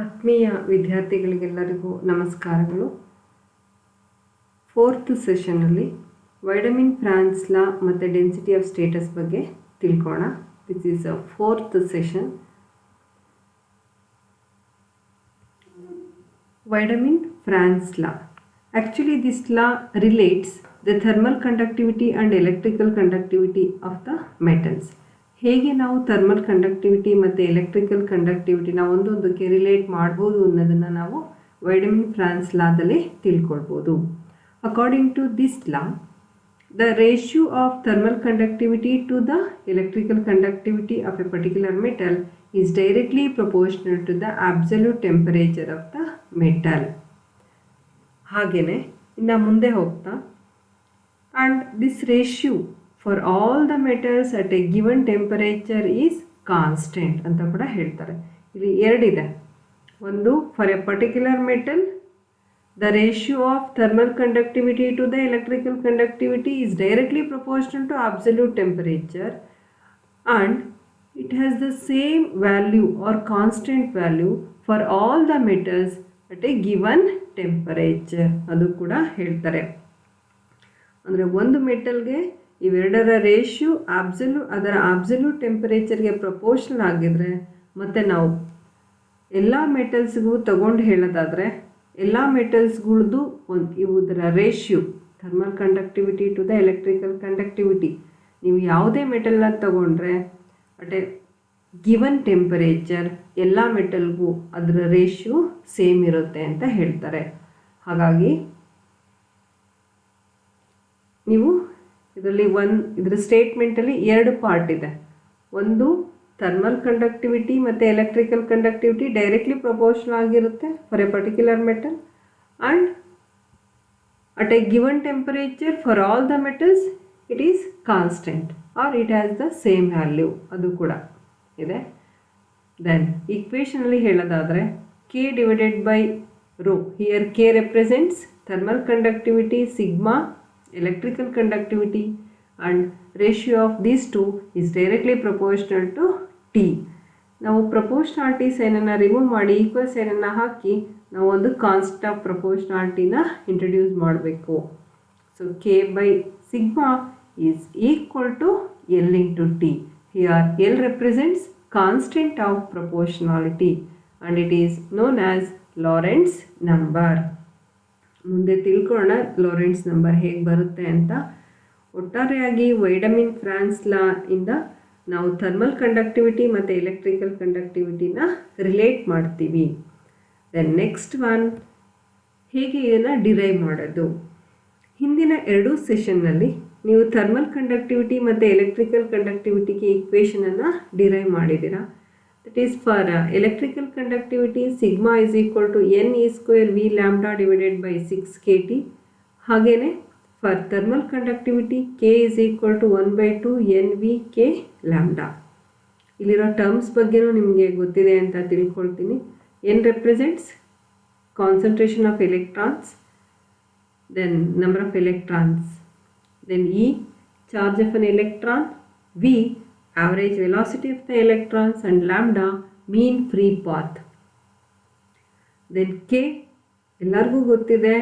ಆತ್ಮೀಯ ವಿದ್ಯಾರ್ಥಿಗಳಿಗೆಲ್ಲರಿಗೂ ನಮಸ್ಕಾರಗಳು. 4th ಸೆಷನ್ನಲ್ಲಿ ವೈಡಮಿನ್ Franz ಲಾ ಮತ್ತು ಡೆನ್ಸಿಟಿ ಆಫ್ ಸ್ಟೇಟಸ್ ಬಗ್ಗೆ ತಿಳ್ಕೋಣ. This is a 4th session. Vitamin Franz law. Actually, this law relates the thermal conductivity and electrical conductivity of the metals. ಹೇಗೆ ನಾವು thermal conductivity ಮತ್ತು electrical ಕಂಡಕ್ಟಿವಿಟಿನ ಒಂದೊಂದಕ್ಕೆ ರಿಲೇಟ್ ಮಾಡ್ಬೋದು ಅನ್ನೋದನ್ನು ನಾವು ವೈಡಮಿನ್ ಫ್ರಾನ್ಸ್ ಲಾದಲ್ಲಿ ತಿಳ್ಕೊಳ್ಬೋದು. According to this law, the ratio of thermal conductivity to the electrical conductivity of a particular metal is directly proportional to the absolute temperature of the metal. ಹಾಗೇನೆ ಇನ್ನು ಮುಂದೆ ಹೋಗ್ತಾ, and this ratio for all the metals at a given temperature is constant ಅಂತ ಕೂಡ ಹೇಳ್ತಾರೆ. ಇಲ್ಲಿ ಎರಡಿದೆ. ಒಂದು, for a particular metal the ratio of thermal conductivity to the electrical conductivity is directly proportional to absolute temperature, and it has the same value or constant value for all the metals at a given temperature. ಅದು ಕೂಡ ಹೇಳ್ತಾರೆ. ಅಂದರೆ ಒಂದು ಮೆಟಲ್ಗೆ ಇವೆರಡರ ratio ಅದರ absolute ಟೆಂಪರೇಚರ್ಗೆ proportional ಆಗಿದ್ರೆ, ಮತ್ತು ನಾವು ಎಲ್ಲ ಮೆಟಲ್ಸ್ಗೂ ತಗೊಂಡು ಹೇಳೋದಾದರೆ ಎಲ್ಲ ಮೆಟಲ್ಸ್ಗಳದ್ದು ಇದರ ratio thermal conductivity to the electrical conductivity, ನೀವು ಯಾವುದೇ ಮೆಟಲ್ನ ತಗೊಂಡ್ರೆ ಅಟ್ ಎ ಗಿವನ್ ಟೆಂಪರೇಚರ್ ಎಲ್ಲ ಮೆಟಲ್ಗೂ ಅದರ ರೇಷಿಯೋ ಸೇಮ್ ಇರುತ್ತೆ ಅಂತ ಹೇಳ್ತಾರೆ. ಹಾಗಾಗಿ ನೀವು ಇದರಲ್ಲಿ ಇದರ ಸ್ಟೇಟ್ಮೆಂಟಲ್ಲಿ ಎರಡು ಪಾರ್ಟ್ ಇದೆ. ಒಂದು, ಥರ್ಮಲ್ ಕಂಡಕ್ಟಿವಿಟಿ ಮತ್ತು ಎಲೆಕ್ಟ್ರಿಕಲ್ ಕಂಡಕ್ಟಿವಿಟಿ ಡೈರೆಕ್ಟ್ಲಿ ಪ್ರಪೋರ್ಷನಲ್ ಆಗಿರುತ್ತೆ for a particular metal, and at a given temperature for all the metals it is constant or it has the same value, ಅದು ಕೂಡ ಇದೆ. ದೆನ್ ಈಕ್ವೇಷನಲ್ಲಿ ಹೇಳೋದಾದರೆ K divided by rho, here K represents thermal conductivity, sigma electrical conductivity, and ratio of these two is directly proportional to T. ನಾವು proportionality ಸೈನನ್ನು remove ಮಾಡಿ equal ಸೈನನ್ನು ಹಾಕಿ ನಾವು ಒಂದು ಕಾನ್ಸೆಪ್ಟ್ ಆಫ್ ಪ್ರಪೋರ್ಷನಾಲಿಟಿನ ಇಂಟ್ರಡ್ಯೂಸ್ ಮಾಡಬೇಕು. So K by sigma is equal to L into T. Here L represents constant of proportionality and it is known as Lorentz number. ಮುಂದೆ ತಿಳ್ಕೊಳ್ಳೋಣ Lawrence number ಹೇಗೆ ಬರುತ್ತೆ ಅಂತ. ಒಟ್ಟಾರೆಯಾಗಿ ವೈಡಮಿನ್ ಫ್ರಾನ್ಸ್ ಲಾ ಇಂದ ನಾವು ಥರ್ಮಲ್ ಕಂಡಕ್ಟಿವಿಟಿ ಮತ್ತು ಎಲೆಕ್ಟ್ರಿಕಲ್ ಕಂಡಕ್ಟಿವಿಟಿನ ರಿಲೇಟ್ ಮಾಡ್ತೀವಿ. ದೆನ್ ನೆಕ್ಸ್ಟ್ ಒನ್, ಹೇಗೆ ಇದನ್ನು ಡಿರೈವ್ ಮಾಡೋದು. ಹಿಂದಿನ ಎರಡೂ ಸೆಷನ್ನಲ್ಲಿ ನೀವು ಥರ್ಮಲ್ ಕಂಡಕ್ಟಿವಿಟಿ ಮತ್ತು ಎಲೆಕ್ಟ್ರಿಕಲ್ ಕಂಡಕ್ಟಿವಿಟಿಗೆ ಈಕ್ವೇಷನನ್ನು ಡಿರೈವ್ ಮಾಡಿದ್ದೀರಾ. That is for electrical conductivity sigma is equal to N E square V lambda divided by 6 KT. ಹಾಗೆಯೇ for thermal conductivity K is equal to 1/2 NV K lambda. ಇಲ್ಲಿರೋ terms ಬಗ್ಗೆನೂ ನಿಮಗೆ ಗೊತ್ತಿದೆ ಅಂತ ತಿಳ್ಕೊಳ್ತೀನಿ. N represents concentration of electrons, then number of electrons, then E, charge of an electron, V, average velocity of the electrons, and lambda, mean free path. Then K, ellargu gottide,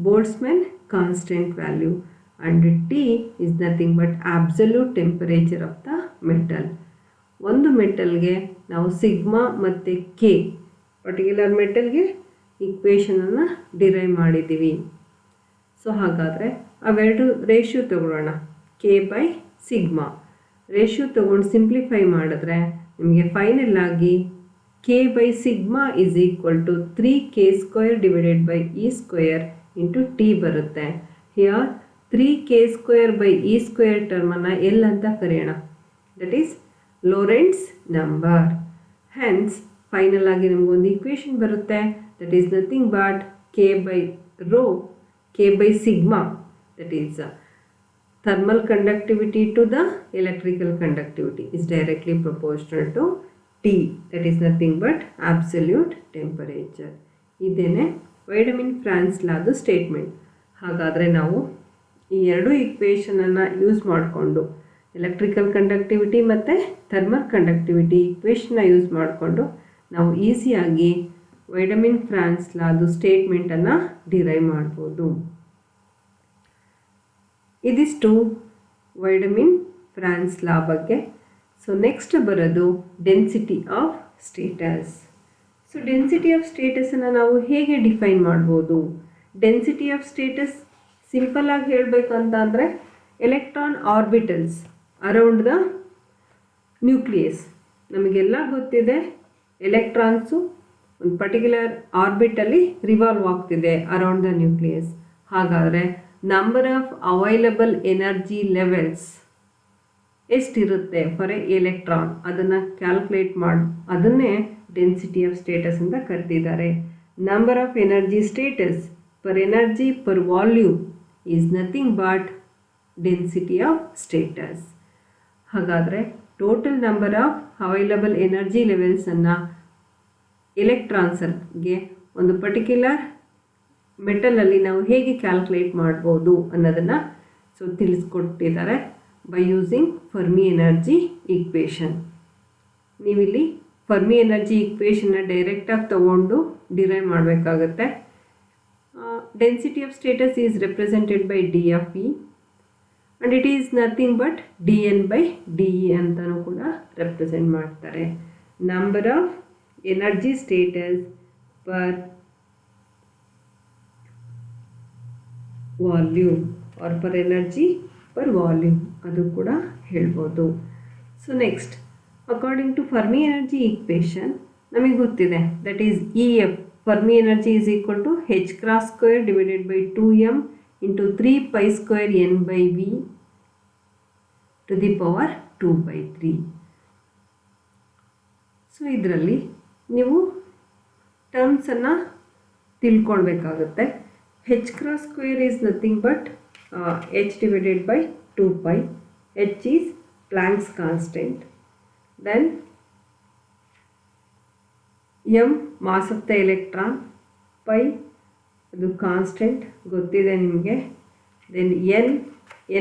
Boltzmann constant value, and T is nothing but absolute temperature of the metal. ಒಂದು ಮೆಟಲ್ಗೆ ನಾವು sigma ಮತ್ತು K particular ಮೆಟಲ್ಗೆ ಈಕ್ವೇಷನನ್ನು derive ಮಾಡಿದ್ದೀವಿ. So ಹಾಗಾದರೆ ಅವೆರಡು ratio ತಗೊಳ್ಳೋಣ. K by sigma ratio ತೊಗೊಂಡು simplify ಮಾಡಿದ್ರೆ ನಿಮಗೆ ಫೈನಲ್ ಆಗಿ K by sigma is equal to 3k² divided by E square into T ಬರುತ್ತೆ. Here 3k² by E square ಟರ್ಮನ್ನು L ಅಂತ ಕರೆಯೋಣ. That is ಲೋರೆಂಟ್ಸ್ number. Hence final ಆಗಿ ನಮಗೊಂದು ಈಕ್ವೇಷನ್ ಬರುತ್ತೆ. That is nothing but K by rho, K by sigma, that is thermal conductivity to the electrical conductivity is directly proportional to T, that is nothing but absolute temperature. ಇದೇನೆ ವೈಡಮಿನ್ France ಲಾದ statement. ಹಾಗಾದರೆ ನಾವು ಈ ಎರಡು ಈಕ್ವೇಷನನ್ನು use ಮಾಡಿಕೊಂಡು electrical conductivity ಮತ್ತು thermal conductivity ಈಕ್ವೇಷನ್ನ use ಮಾಡಿಕೊಂಡು ನಾವು ಈಸಿಯಾಗಿ ವೈಡಮಿನ್ ಫ್ರಾನ್ಸ್ ಲಾದು ಸ್ಟೇಟ್ಮೆಂಟನ್ನು ಡಿರೈವ್ ಮಾಡ್ಬೋದು. ಇದಿಷ್ಟು ವೈಡಮಿನ್ ಫ್ರಾನ್ಸ್ ಲಾ ಬಗ್ಗೆ. ಸೊ ನೆಕ್ಸ್ಟ್ ಬರೋದು density of states. So density of ಸ್ಟೇಟಸನ್ನು ನಾವು ಹೇಗೆ ಡಿಫೈನ್ ಮಾಡ್ಬೋದು? ಡೆನ್ಸಿಟಿ ಆಫ್ ಸ್ಟೇಟಸ್ ಸಿಂಪಲ್ಲಾಗಿ ಹೇಳಬೇಕಂತ ಅಂದರೆ electron orbitals around the nucleus. ನಮಗೆಲ್ಲ ಗೊತ್ತಿದೆ ಎಲೆಕ್ಟ್ರಾನ್ಸು ಒಂದು ಪರ್ಟಿಕ್ಯುಲರ್ ಆರ್ಬಿಟಲ್ಲಿ ರಿವಾಲ್ವ್ ಆಗ್ತಿದೆ ಅರೌಂಡ್ ದ ನ್ಯೂಕ್ಲಿಯಸ್. ಹಾಗಾದರೆ number of available energy levels ಎಷ್ಟಿರುತ್ತೆ ಫಾರ್ ಎ ಎಲೆಕ್ಟ್ರಾನ್, ಅದನ್ನು ಕ್ಯಾಲ್ಕುಲೇಟ್ ಮಾಡಿ ಅದನ್ನೇ ಡೆನ್ಸಿಟಿ ಆಫ್ ಸ್ಟೇಟಸ್ ಅಂತ ಕರೆದಿದ್ದಾರೆ. Number of energy states per energy per volume is nothing but density of states. ಹಾಗಾದರೆ total number of available energy ಲೆವೆಲ್ಸನ್ನು ಎಲೆಕ್ಟ್ರಾನ್ಸ್ಗೆ ಒಂದು ಪರ್ಟಿಕ್ಯುಲರ್ ಮೆಟಲಲ್ಲಿ ನಾವು ಹೇಗೆ ಕ್ಯಾಲ್ಕುಲೇಟ್ ಮಾಡ್ಬೋದು ಅನ್ನೋದನ್ನು ತಿಳಿಸ್ಕೊಟ್ಟಿದ್ದಾರೆ by using Fermi energy equation. ನೀವಿಲ್ಲಿ ಫರ್ಮಿ ಎನರ್ಜಿ ಈಕ್ವೇಷನ್ನ ಡೈರೆಕ್ಟಾಗಿ ತಗೊಂಡು ಡಿರೈವ್ ಮಾಡಬೇಕಾಗತ್ತೆ. Density of states is represented by D of E and it is nothing but D N by D E ಅಂತಲೂ ಕೂಡ ರೆಪ್ರೆಸೆಂಟ್ ಮಾಡ್ತಾರೆ. Number of energy states per volume or per energy per volume ಅದು ಕೂಡ ಹೇಳ್ಬೋದು. So next according to Fermi energy equation ನಮಗೆ ಗೊತ್ತಿದೆ that is E F Fermi energy is equal to h cross square divided by 2m into 3 π square n by V to the power 2/3. So ಇದರಲ್ಲಿ ನೀವು ಟರ್ಮ್ಸನ್ನು ತಿಳ್ಕೊಳ್ಬೇಕಾಗುತ್ತೆ. h cross square is nothing but h divided by 2π. h is Planck's constant. Then m mass of the electron, pi ಅದು constant ಗೊತ್ತಿದೆ ನಿಮಗೆ. Then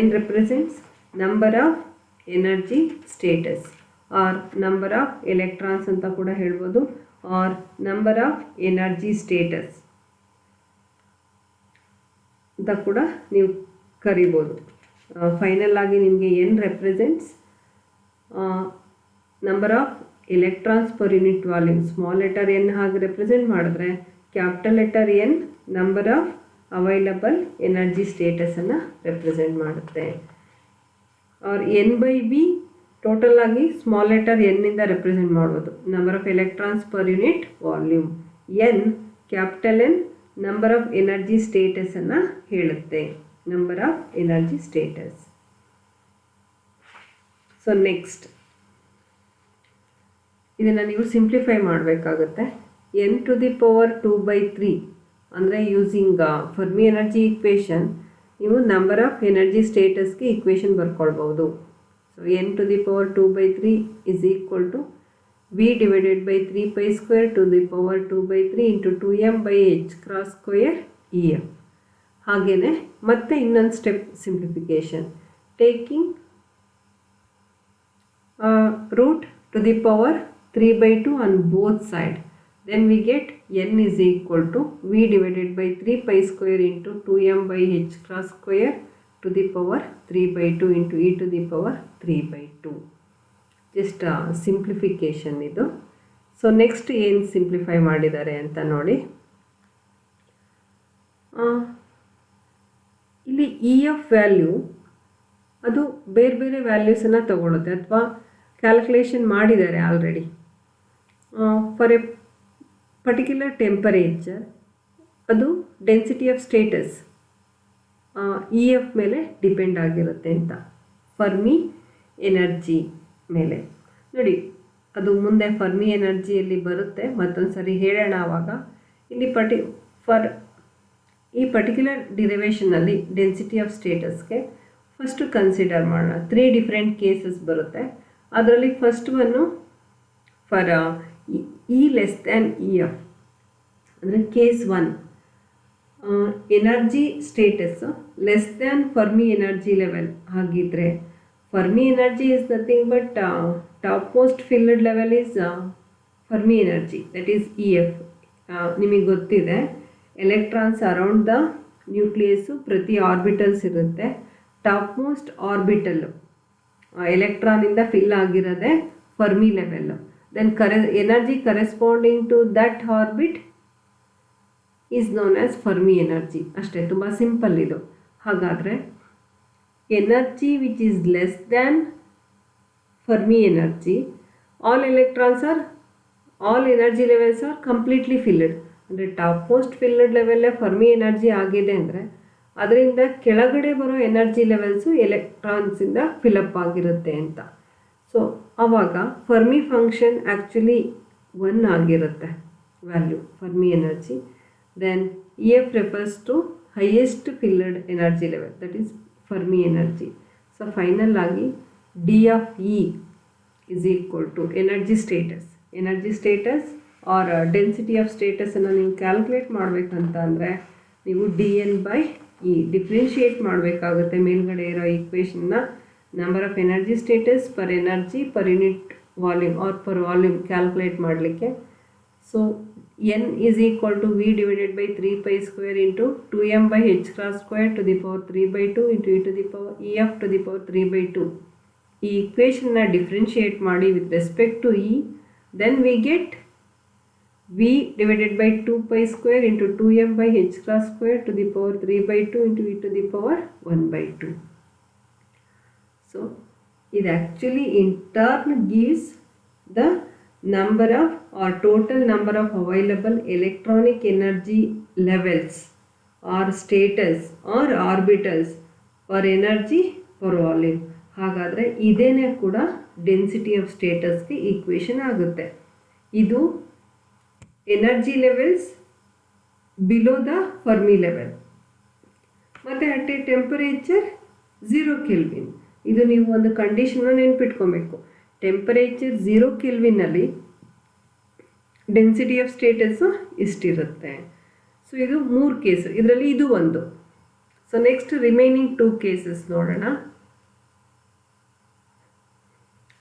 n represents number of energy status or number of electrons ಅಂತ ಕೂಡ ಹೇಳ್ಬೋದು, or number of energy states ಅಂತ ಕೂಡ ನೀವು ಕರಿಬೋದು. ಫೈನಲ್ ಆಗಿ ನಿಮಗೆ n represents number of electrons per unit volume. Small letter n ಹಾಗೆ ರೆಪ್ರೆಸೆಂಟ್ ಮಾಡಿದ್ರೆ capital letter n number of available energy ಸ್ಟೇಟಸನ್ನು ರೆಪ್ರೆಸೆಂಟ್ ಮಾಡುತ್ತೆ. Or n by V total ಆಗಿ ಸ್ಮಾಲ್ ಲೆಟರ್ n ಇಂದ ರೆಪ್ರೆಸೆಂಟ್ ಮಾಡ್ಬೋದು number of electrons per unit volume. n capital N number of energy ಸ್ಟೇಟಸನ್ನು ಹೇಳುತ್ತೆ, number of energy states. So next ಇದನ್ನು ನೀವು simplify ಮಾಡಬೇಕಾಗುತ್ತೆ. n ಟು ದಿ ಪವರ್ 2/3 ಅಂದರೆ using Fermi energy equation ನೀವು number of energy ಸ್ಟೇಟಸ್ಗೆ equation ಬರ್ಕೊಳ್ಬೋದು. So n to the power 2/3 is equal to v divided by 3 π square to the power 2/3 into 2m by h cross square E F. ಹಾಗೆಯೇ ಮತ್ತೆ ಇನ್ನೊಂದು step simplification, taking root to the power 3/2 on both side. Then we get n is equal to v divided by 3 π square into 2m by h cross square to the power 3/2 into e to the power 3/2. Just simplification ಇದು. So next ಏನು simplify ಮಾಡಿದ್ದಾರೆ ಅಂತ ನೋಡಿ. ಇಲ್ಲಿ E F value ಅದು ಬೇರೆ ಬೇರೆ ವ್ಯಾಲ್ಯೂಸನ್ನು ತಗೊಳುತ್ತೆ ಅಥವಾ ಕ್ಯಾಲ್ಕುಲೇಷನ್ ಮಾಡಿದ್ದಾರೆ already. For a particular temperature ಅದು density of states E F ಮೇಲೆ ಡಿಪೆಂಡ್ ಆಗಿರುತ್ತೆ ಅಂತ, ಫರ್ಮಿ ಎನರ್ಜಿ ಮೇಲೆ ನೋಡಿ. ಅದು ಮುಂದೆ ಫರ್ಮಿ ಎನರ್ಜಿಯಲ್ಲಿ ಬರುತ್ತೆ, ಮತ್ತೊಂದು ಸರಿ ಹೇಳೋಣ. ಆವಾಗ ಇಲ್ಲಿ ಈ ಪರ್ಟಿಕ್ಯುಲರ್ ಡಿರೈವೇಷನಲ್ಲಿ ಡೆನ್ಸಿಟಿ ಆಫ್ ಸ್ಟೇಟಸ್ಗೆ ಫಸ್ಟು ಕನ್ಸಿಡರ್ ಮಾಡೋಣ. 3 ಡಿಫ್ರೆಂಟ್ ಕೇಸಸ್ ಬರುತ್ತೆ. ಅದರಲ್ಲಿ first one for E less than E F ಅಂದರೆ case 1 energy states less than Fermi energy level ಆಗಿದ್ದರೆ, Fermi energy is nothing but top most filled level is Fermi energy, that is E F. ನಿಮಗೆ ಗೊತ್ತಿದೆ electrons around the nucleus ಪ್ರತಿ orbitals ಇರುತ್ತೆ. Top most orbital ಎಲೆಕ್ಟ್ರಾನಿಂದ fill ಆಗಿರೋದೆ Fermi level. Then energy corresponding to that orbit is known as Fermi energy. ಅಷ್ಟೇ, ತುಂಬ simple ಇದು. ಹಾಗಾದರೆ energy which is less than Fermi energy, all energy levels are completely filled. ಅಂದರೆ top most filled ಲೆವೆಲ್ಲೇ Fermi energy ಆಗಿದೆ ಅಂದರೆ ಅದರಿಂದ ಕೆಳಗಡೆ ಬರೋ ಎನರ್ಜಿ ಲೆವೆಲ್ಸು ಎಲೆಕ್ಟ್ರಾನ್ಸಿಂದ ಫಿಲಪ್ ಆಗಿರುತ್ತೆ ಅಂತ. ಸೊ ಆವಾಗ ಫರ್ಮಿ ಫಂಕ್ಷನ್ ಆ್ಯಕ್ಚುಲಿ 1 ಆಗಿರುತ್ತೆ value Fermi energy. Then EF refers to highest filled energy level, that is Fermi energy. So final ಆಗಿ D of E is equal to energy status or density of status ಅನ್ನು ನೀವು calculate ಮಾಡಬೇಕಂತ ಅಂದರೆ ನೀವು dN/E differentiate ಮಾಡಬೇಕಾಗುತ್ತೆ ಮೇಲ್ಗಡೆ ಇರೋ ಈಕ್ವೇಷನ್ನ. Number of energy states per energy per unit volume or per volume calculate ಮಾಡಲಿಕ್ಕೆ. So N is equal to V divided by 3 pi square into 2m by h cross square to the power 3/2 into e to the power EF to the power 3/2. ಈ ಈಕ್ವೇಷನ್ನ differentiate ಮಾಡಿ with respect to E, then we get V divided by 2 pi square into 2m by h cross square to the power 3/2 into e to the power 1/2. So it actually in turn gives the number of or total number of available electronic energy levels or status or orbitals or energy per volume. ಹಾಗಾದರೆ ಇದೇನೇ ಕೂಡ density of ಸ್ಟೇಟಸ್ಗೆ equation ಆಗುತ್ತೆ. ಇದು energy levels below the Fermi level. ಮತ್ತು at a temperature 0 Kelvin. ಇದು ನೀವು ಒಂದು ಕಂಡೀಷನ್ನ ನೆನ್ಪಿಟ್ಕೊಬೇಕು. ಟೆಂಪರೇಚರ್ 0 ಕೆಲ್ವಿನಲ್ಲಿ ಡೆನ್ಸಿಟಿ ಆಫ್ ಸ್ಟೇಟಸ್ಸು ಇಷ್ಟಿರುತ್ತೆ. ಸೊ ಇದು 3 ಕೇಸು, ಇದರಲ್ಲಿ ಇದು ಒಂದು. ಸೊ ನೆಕ್ಸ್ಟ್ ರಿಮೈನಿಂಗ್ 2 ಕೇಸಸ್ ನೋಡೋಣ.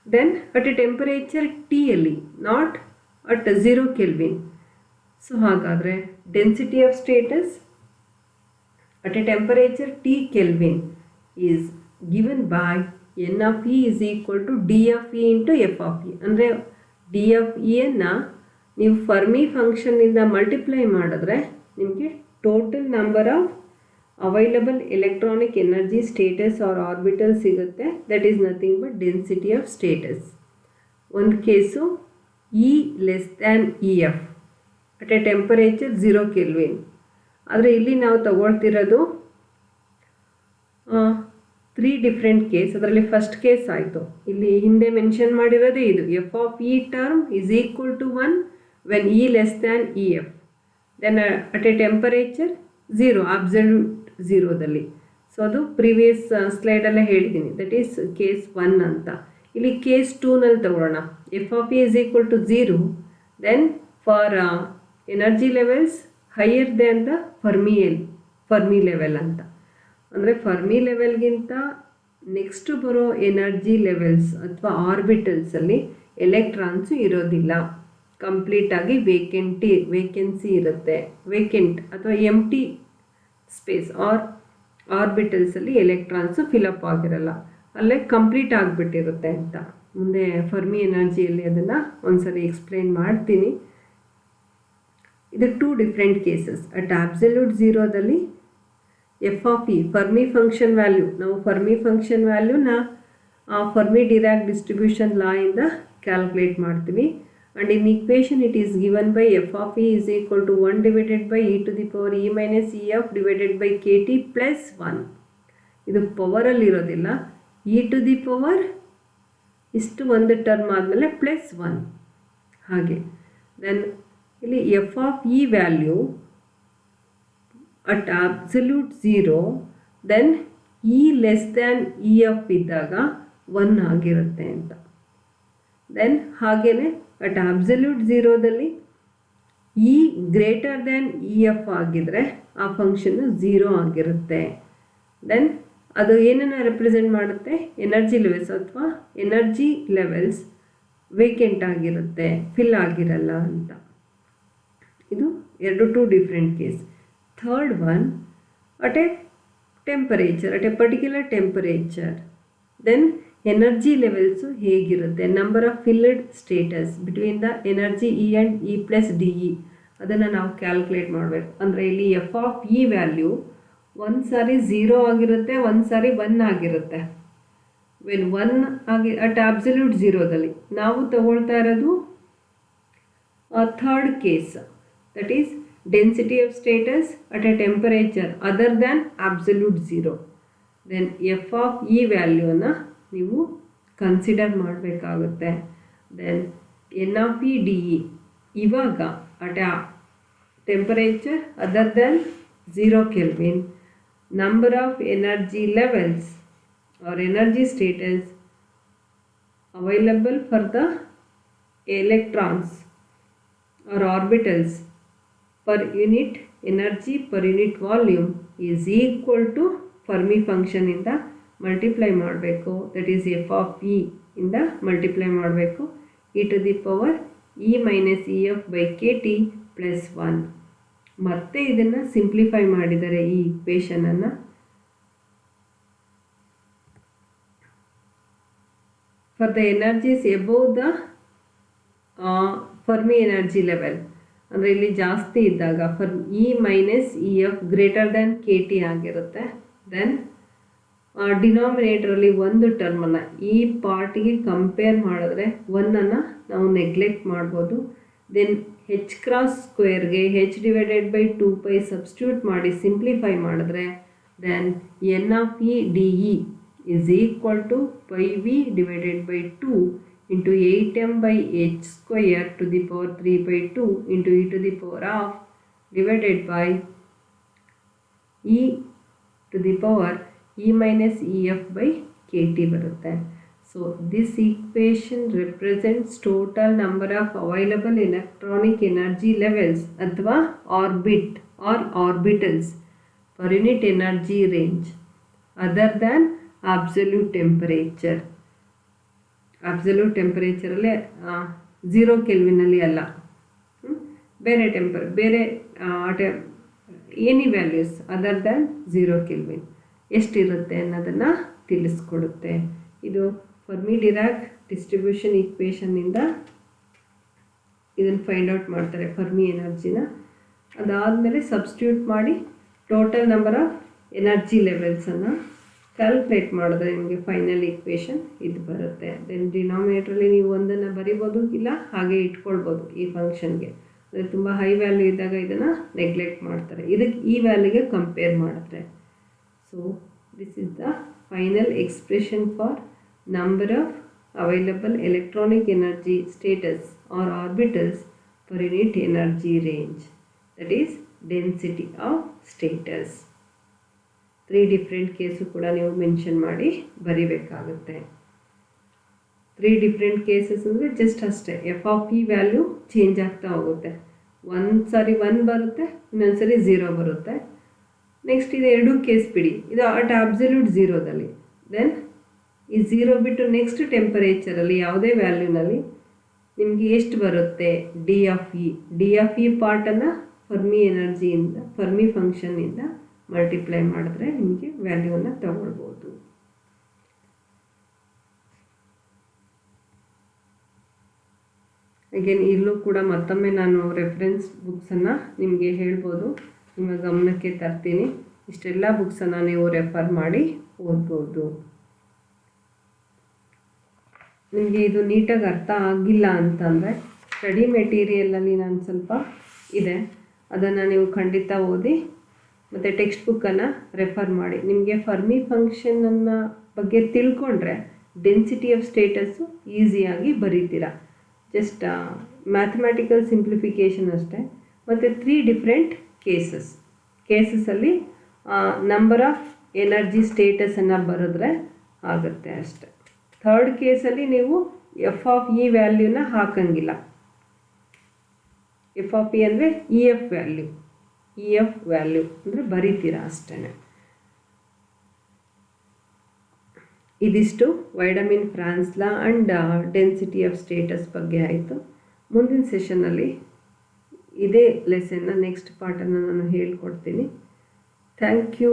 ದೆನ್ ಅಟ್ ಎ ಟೆಂಪರೇಚರ್ ಟಿಯಲ್ಲಿ, ನಾಟ್ ಅಟ್ 0 ಕೆಲ್ವಿನ್. ಸೊ ಹಾಗಾದರೆ density of states at a temperature T Kelvin is given by N of E is equal to D of E into F of E. ಅಂದರೆ D of Eಯನ್ನು ನೀವು Fermi ಫಂಕ್ಷನ್ನಿಂದ multiply ಮಾಡಿದ್ರೆ ನಿಮಗೆ total number of available electronic energy states or orbital ಸಿಗುತ್ತೆ. That is nothing but density of states. ಒಂದು case E less than EF at a temperature 0 Kelvin. ಆದರೆ ಇಲ್ಲಿ ನಾವು ತಗೊಳ್ತಿರೋದು 3 ಡಿಫ್ರೆಂಟ್ ಕೇಸ್. ಅದರಲ್ಲಿ ಫಸ್ಟ್ ಕೇಸ್ ಆಯಿತು, ಇಲ್ಲಿ ಹಿಂದೆ ಮೆನ್ಷನ್ ಮಾಡಿರೋದೇ ಇದು. F of E term is equal to 1 when E less than EF. Then at a temperature 0 absolute 0ದಲ್ಲಿ. ಸೊ ಅದು ಪ್ರೀವಿಯಸ್ ಸ್ಲೈಡಲ್ಲೇ ಹೇಳಿದ್ದೀನಿ, ದಟ್ ಈಸ್ ಕೇಸ್ 1 ಅಂತ. ಇಲ್ಲಿ ಕೇಸ್ 2ನಲ್ಲಿ ತಗೊಳ್ಳೋಣ. F of E is equal to 0 then for energy levels higher than the Fermi level ಅಂತ. ಅಂದರೆ Fermi ಲೆವೆಲ್ಗಿಂತ ನೆಕ್ಸ್ಟ್ ಬರೋ ಎನರ್ಜಿ ಲೆವೆಲ್ಸ್ ಅಥವಾ ಆರ್ಬಿಟಲ್ಸಲ್ಲಿ ಎಲೆಕ್ಟ್ರಾನ್ಸು ಇರೋದಿಲ್ಲ, ಕಂಪ್ಲೀಟಾಗಿ ವೇಕೆನ್ಸಿ ಇರುತ್ತೆ. ವೇಕೆಂಟ್ ಅಥವಾ ಎಂಟಿ ಸ್ಪೇಸ್ ಆರ್ ಆರ್ಬಿಟಲ್ಸಲ್ಲಿ ಎಲೆಕ್ಟ್ರಾನ್ಸು ಫಿಲಪ್ ಆಗಿರಲ್ಲ, ಅಲ್ಲೇ ಕಂಪ್ಲೀಟ್ ಆಗಿಬಿಟ್ಟಿರುತ್ತೆ ಅಂತ. ಮುಂದೆ ಫರ್ಮಿ ಎನರ್ಜಿಯಲ್ಲಿ ಅದನ್ನು ಒಂದ್ಸರಿ ಎಕ್ಸ್ಪ್ಲೇನ್ ಮಾಡ್ತೀನಿ. ಇದು 2 ಡಿಫ್ರೆಂಟ್ ಕೇಸಸ್. ಅಟ್ ಅಬ್ಸಲ್ಯೂಟ್ 0ದಲ್ಲಿ F of E Fermi function value, ನಾವು ಫರ್ಮಿ ಫಂಕ್ಷನ್ ವ್ಯಾಲ್ಯೂನ ಫರ್ಮಿ ಡಿರಾಕ್ ಡಿಸ್ಟ್ರಿಬ್ಯೂಷನ್ ಲಾ ಇಂದ ಕ್ಯಾಲ್ಕುಲೇಟ್ ಮಾಡ್ತೀವಿ. And in equation it is given by F of E is equal to 1 divided by E to the power E minus EF divided by KT plus 1. ಇದು ಪವರಲ್ಲಿರೋದಿಲ್ಲ, E to the power ಇಷ್ಟು ಒಂದು term ಆದಮೇಲೆ plus 1 ಹಾಗೆ. Then ಇಲ್ಲಿ F of E value at absolute 0 then E less than EF ಇದ್ದಾಗ 1 ಆಗಿರುತ್ತೆ ಅಂತ. ದೆನ್ ಹಾಗೆಯೇ ಅಟ್ ಅಬ್ಸಲ್ಯೂಟ್ 0ದಲ್ಲಿ E ಗ್ರೇಟರ್ ದ್ಯಾನ್ EF ಆಗಿದ್ರೆ ಆ ಫಂಕ್ಷನ್ನು 0 ಆಗಿರುತ್ತೆ. ದೆನ್ ಅದು ಏನನ್ನು ರೆಪ್ರೆಸೆಂಟ್ ಮಾಡುತ್ತೆ? ಎನರ್ಜಿ ಲೆವೆಲ್ಸ್ ಅಥವಾ ಎನರ್ಜಿ ಲೆವೆಲ್ಸ್ ವೇಕೆಂಟ್ ಆಗಿರುತ್ತೆ, ಫಿಲ್ ಆಗಿರಲ್ಲ ಅಂತ. ಇದು two different case. Third one, at a temperature, at a particular temperature, then energy levels ಹೇಗಿರುತ್ತೆ, number of filled states between the energy E and E plus D E, ಅದನ್ನು ನಾವು calculate ಮಾಡಬೇಕು. ಅಂದರೆ ಇಲ್ಲಿ ಎಫ್ ಆಫ್ ಇ ವ್ಯಾಲ್ಯೂ ಒಂದು ಸಾರಿ 0 ಆಗಿರುತ್ತೆ, ಒಂದು ಸಾರಿ 1 ಆಗಿರುತ್ತೆ. ವೆನ್ 1 ಆಗಿ ಅಟ್ ಅಬ್ಸಲ್ಯೂಟ್ ಝೀರೋದಲ್ಲಿ ನಾವು ತಗೊಳ್ತಾ ಇರೋದು third case, that is density of states at a temperature other than absolute zero. Then F of E ವ್ಯಾಲ್ಯೂನ ನೀವು ಕನ್ಸಿಡರ್ ಮಾಡಬೇಕಾಗುತ್ತೆ. Then N of E D E ಇವಾಗ ಅಟ್ ಆ temperature other than 0 Kelvin, number of energy levels or energy status available for the electrons or orbitals per unit energy per unit volume is equal to Fermi function ಇಂದ multiply ಮಾಡಬೇಕು. That is F of E ಇಂದ multiply ಮಾಡಬೇಕು. E to the power E minus E F by K T plus 1. ಮತ್ತೆ ಇದನ್ನು simplify ಮಾಡಿದರೆ ಈ ಇಕ್ವೇಷನನ್ನು for the energies above the Fermi energy level, ಅಂದರೆ ಇಲ್ಲಿ ಜಾಸ್ತಿ ಇದ್ದಾಗ E minus E F greater than K T ಆಗಿರುತ್ತೆ. ದೆನ್ ಡಿನಾಮಿನೇಟ್ರಲ್ಲಿ ಒಂದು ಟರ್ಮನ್ನು ಈ ಪಾರ್ಟಿಗೆ ಕಂಪೇರ್ ಮಾಡಿದ್ರೆ 1ಅನ್ನು ನಾವು ನೆಗ್ಲೆಕ್ಟ್ ಮಾಡ್ಬೋದು. ದೆನ್ ಹೆಚ್ ಕ್ರಾಸ್ ಸ್ಕ್ವೇರ್ಗೆ ಹೆಚ್ ಡಿವೈಡೆಡ್ ಬೈ 2π ಸಬ್ಸ್ಟಿಟ್ಯೂಟ್ ಮಾಡಿ ಸಿಂಪ್ಲಿಫೈ ಮಾಡಿದ್ರೆ then N of E D E is equal to pi v divided by 2 into 8m by h square to the power 3 by 2 into e to the power of divided by e to the power e minus ef by kt ಬರುತ್ತೆ. So this equation represents total number of available electronic energy levels ಅಥವಾ orbit or orbitals per unit energy range other than absolute temperature. ಅಬ್ಸಲ್ಯೂಟ್ ಟೆಂಪರೇಚರಲ್ಲಿ 0 ಕೆಲ್ವಿನಲ್ಲಿ ಅಲ್ಲ, ಬೇರೆ ಬೇರೆ any values other than 0 Kelvin ಎಷ್ಟಿರುತ್ತೆ ಅನ್ನೋದನ್ನು ತಿಳಿಸ್ಕೊಡುತ್ತೆ. ಇದು ಫರ್ಮಿ ಡಿರಾಕ್ ಡಿಸ್ಟ್ರಿಬ್ಯೂಷನ್ ಈಕ್ವೇಷನ್ನಿಂದ ಇದನ್ನು ಫೈಂಡ್ ಔಟ್ ಮಾಡ್ತಾರೆ ಫರ್ಮಿ ಎನರ್ಜಿನ. ಅದಾದಮೇಲೆ ಸಬ್ಸ್ಟಿಟ್ಯೂಟ್ ಮಾಡಿ ಟೋಟಲ್ ನಂಬರ್ ಆಫ್ ಎನರ್ಜಿ ಲೆವೆಲ್ಸನ್ನು ಕ್ಯಾಲ್ಕುಲೇಟ್ ಮಾಡಿದ್ರೆ ನಿಮಗೆ ಫೈನಲ್ ಈಕ್ವೇಷನ್ ಇದು ಬರುತ್ತೆ. ದೆನ್ ಡಿನಾಮಿನೇಟ್ರಲ್ಲಿ ನೀವು ಒಂದನ್ನು ಬರಿಬೋದು, ಇಲ್ಲ ಹಾಗೆ ಇಟ್ಕೊಳ್ಬೋದು ಈ ಫಂಕ್ಷನ್ಗೆ. ಅಂದರೆ ತುಂಬ ಹೈ ವ್ಯಾಲ್ಯೂ ಇದ್ದಾಗ ಇದನ್ನು ನೆಗ್ಲೆಕ್ಟ್ ಮಾಡ್ತಾರೆ, ಇದಕ್ಕೆ ಈ ವ್ಯಾಲ್ಯೂಗೆ ಕಂಪೇರ್ ಮಾಡಿದ್ರೆ. So this is the final expression for number of available electronic energy states or orbitals per unit energy range, that is density of states. 3 different case ಕೂಡ ನೀವು ಮೆನ್ಷನ್ ಮಾಡಿ ಬರಿಬೇಕಾಗುತ್ತೆ. 3 ಡಿಫ್ರೆಂಟ್ ಕೇಸಸ್ ಅಂದರೆ ಜಸ್ಟ್ ಅಷ್ಟೇ, F of E value change ಆಗ್ತಾ ಹೋಗುತ್ತೆ. ಒಂದು ಸಾರಿ 1 ಬರುತ್ತೆ, ಇನ್ನೊಂದು ಸರಿ 0 ಬರುತ್ತೆ. ನೆಕ್ಸ್ಟ್ ಇದು 2 ಕೇಸ್ ಬಿಡಿ, ಇದು ಅಟ್ ಅಬ್ಸಲ್ಯೂಟ್ ಝೀರೋದಲ್ಲಿ. ದೆನ್ ಈ 0 ಬಿಟ್ಟು ನೆಕ್ಸ್ಟ್ ಟೆಂಪರೇಚರಲ್ಲಿ ಯಾವುದೇ ವ್ಯಾಲ್ಯೂನಲ್ಲಿ ನಿಮಗೆ ಎಷ್ಟು ಬರುತ್ತೆ ಡಿ ಆಫ್ ಇ ಪಾರ್ಟನ್ನು ಫರ್ಮಿ ಎನರ್ಜಿಯಿಂದ ಫರ್ಮಿ ಫಂಕ್ಷನ್ನಿಂದ ಮಲ್ಟಿಪ್ಲೈ ಮಾಡಿದ್ರೆ ನಿಮಗೆ ವ್ಯಾಲ್ಯೂವನ್ನು ತಗೊಳ್ಬೋದು. ಅಗೇನ್ ಇಲ್ಲೂ ಕೂಡ ಮತ್ತೊಮ್ಮೆ ನಾನು ರೆಫರೆನ್ಸ್ ಬುಕ್ಸನ್ನು ನಿಮಗೆ ಹೇಳ್ಬೋದು, ನಿಮ್ಮ ಗಮನಕ್ಕೆ ತರ್ತೀನಿ. ಇಷ್ಟೆಲ್ಲ ಬುಕ್ಸನ್ನು ನೀವು ರೆಫರ್ ಮಾಡಿ ಓದ್ಬೋದು. ನಿಮಗೆ ಇದು ನೀಟಾಗಿ ಅರ್ಥ ಆಗಿಲ್ಲ ಅಂತಂದರೆ ಸ್ಟಡಿ ಮೆಟೀರಿಯಲಲ್ಲಿ ನಾನು ಸ್ವಲ್ಪ ಇದೆ, ಅದನ್ನು ನೀವು ಖಂಡಿತ ಓದಿ ಮತ್ತು ಟೆಕ್ಸ್ಟ್ ಬುಕ್ಕನ್ನು ರೆಫರ್ ಮಾಡಿ. ನಿಮಗೆ ಫರ್ಮಿ ಫಂಕ್ಷನನ್ನು ಬಗ್ಗೆ ತಿಳ್ಕೊಂಡ್ರೆ ಡೆನ್ಸಿಟಿ ಆಫ್ ಸ್ಟೇಟಸ್ಸು ಈಸಿಯಾಗಿ ಬರೀತೀರ. ಜಸ್ಟ್ ಮ್ಯಾಥಮೆಟಿಕಲ್ ಸಿಂಪ್ಲಿಫಿಕೇಷನ್ ಅಷ್ಟೇ. ಮತ್ತು 3 ಡಿಫ್ರೆಂಟ್ ಕೇಸಸ್ಸಲ್ಲಿ ನಂಬರ್ ಆಫ್ ಎನರ್ಜಿ ಸ್ಟೇಟಸನ್ನು ಬರೆದ್ರೆ ಆಗುತ್ತೆ ಅಷ್ಟೆ. ಥರ್ಡ್ ಕೇಸಲ್ಲಿ ನೀವು ಎಫ್ ಆಫ್ ಇ ವ್ಯಾಲ್ಯೂನ ಹಾಕಂಗಿಲ್ಲ. ಎಫ್ ಆಫ್ ಇ ಅಂದರೆ ಇ ಎಫ್ ವ್ಯಾಲ್ಯೂ ಅಂದರೆ ಬರೀತೀರಾ ಅಷ್ಟೇ. ಇದಿಷ್ಟು Wiedemann Franz law and density of states ಬಗ್ಗೆ ಆಯಿತು. ಮುಂದಿನ ಸೆಷನ್ನಲ್ಲಿ ಇದೇ ಲೆಸನ್ನ ನೆಕ್ಸ್ಟ್ ಪಾರ್ಟನ್ನು ನಾನು ಹೇಳ್ಕೊಡ್ತೀನಿ. Thank you.